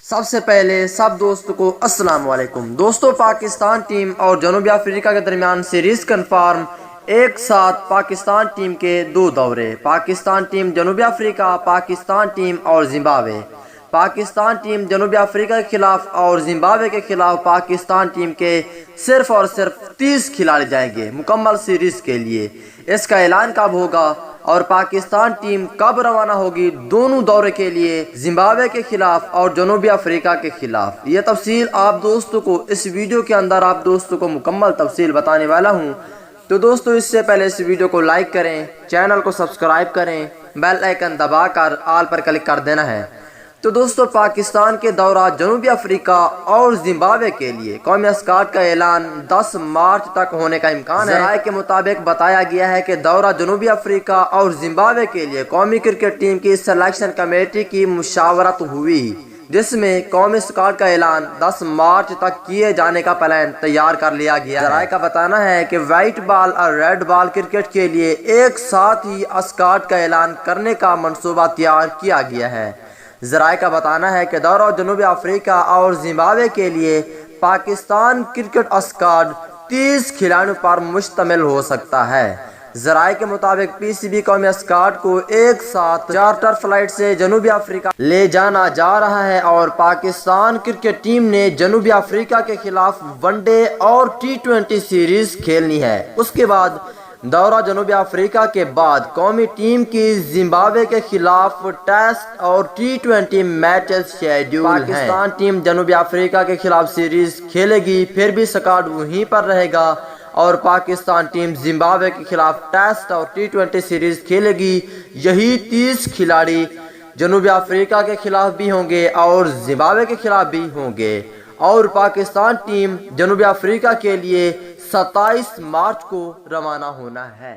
سب سے پہلے سب دوستوں کو السلام علیکم دوستوں، پاکستان ٹیم اور جنوبی افریقہ کے درمیان سیریز کنفرم۔ ایک ساتھ پاکستان ٹیم کے دو دورے، پاکستان ٹیم جنوبی افریقہ، پاکستان ٹیم اور زمبابوے۔ پاکستان ٹیم جنوبی افریقہ کے خلاف اور زمبابوے کے خلاف پاکستان ٹیم کے صرف اور صرف 30 کھلاڑی جائیں گے مکمل سیریز کے لیے۔ اس کا اعلان کب ہوگا اور پاکستان ٹیم کب روانہ ہوگی دونوں دورے کے لیے، زمبابوے کے خلاف اور جنوبی افریقہ کے خلاف؟ یہ تفصیل آپ دوستوں کو اس ویڈیو کے اندر آپ دوستوں کو مکمل تفصیل بتانے والا ہوں۔ تو دوستوں، اس سے پہلے اس ویڈیو کو لائک کریں، چینل کو سبسکرائب کریں، بیل آئیکن دبا کر آل پر کلک کر دینا ہے۔ تو دوستوں، پاکستان کے دورہ جنوبی افریقہ اور زمبابوے کے لیے قومی اسکواڈ کا اعلان 10 مارچ تک ہونے کا امکان ہے۔ ذرائع کے مطابق بتایا گیا ہے کہ دورہ جنوبی افریقہ اور زمبابوے کے لیے قومی کرکٹ ٹیم کی سلیکشن کمیٹی کی مشاورت ہوئی، جس میں قومی اسکواڈ کا اعلان 10 مارچ تک کیے جانے کا پلان تیار کر لیا گیا ہے۔ ذرائع کا بتانا ہے کہ وائٹ بال اور ریڈ بال کرکٹ کے لیے ایک ساتھ ہی اسکواڈ کا اعلان کرنے کا منصوبہ تیار کیا گیا ہے۔ ذرائع کا بتانا ہے کہ دورہ جنوبی افریقہ اور زمبابوے کے لیے پاکستان کرکٹ اسکواڈ 30 کھلاڑیوں پر مشتمل ہو سکتا ہے۔ ذرائع کے مطابق پی سی بی قومی اسکواڈ کو ایک ساتھ چارٹر فلائٹ سے جنوبی افریقہ لے جانا جا رہا ہے اور پاکستان کرکٹ ٹیم نے جنوبی افریقہ کے خلاف ون ڈے اور T20 سیریز کھیلنی ہے۔ اس کے بعد دورہ جنوبی افریقہ کے بعد قومی ٹیم کی زمبابوے کے خلاف ٹیسٹ اور T20 میچز شیڈول ہیں۔ پاکستان ٹیم جنوبی افریقہ کے خلاف سیریز کھیلے گی، پھر بھی اسکواڈ وہیں پر رہے گا اور پاکستان ٹیم زمبابوے کے خلاف ٹیسٹ اور T20 سیریز کھیلے گی۔ یہی 30 کھلاڑی جنوبی افریقہ کے خلاف بھی ہوں گے اور زمبابوے کے خلاف بھی ہوں گے، اور پاکستان ٹیم جنوبی افریقہ کے لیے 27 مارچ کو روانہ ہونا ہے۔